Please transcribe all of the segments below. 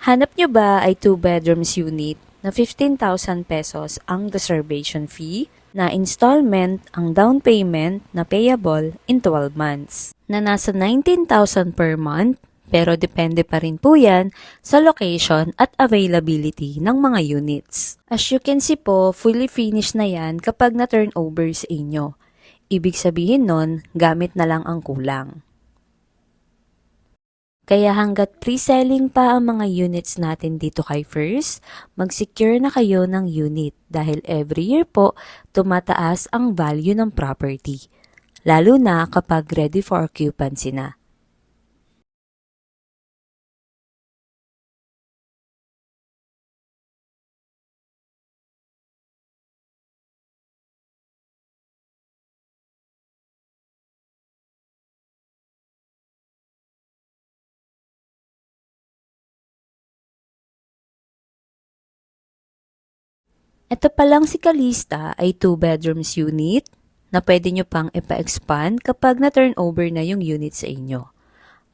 Hanap nyo ba ay 2 bedrooms unit na 15,000 pesos ang reservation fee, na installment ang down payment na payable in 12 months, na nasa 19,000 per month, pero depende pa rin po yan sa location at availability ng mga units. As you can see po, fully finished na yan kapag na-turn over sa inyo. Ibig sabihin nun, gamit na lang ang kulang. Kaya hanggat pre-selling pa ang mga units natin dito kay First, mag-secure na kayo ng unit dahil every year po tumataas ang value ng property, lalo na kapag ready for occupancy na. Ito palang si Calista ay 2 bedrooms unit na pwede nyo pang ipa-expand kapag na-turn over na yung unit sa inyo.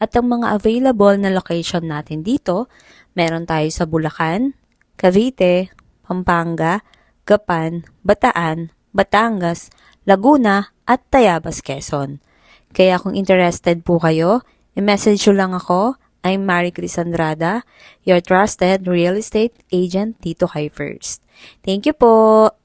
At ang mga available na location natin dito, meron tayo sa Bulacan, Cavite, Pampanga, Gapan, Bataan, Batangas, Laguna, at Tayabas, Quezon. Kaya kung interested po kayo, i-message nyo lang ako. I'm Marie Cris Andrada, your trusted real estate agent dito kay First. Thank you po!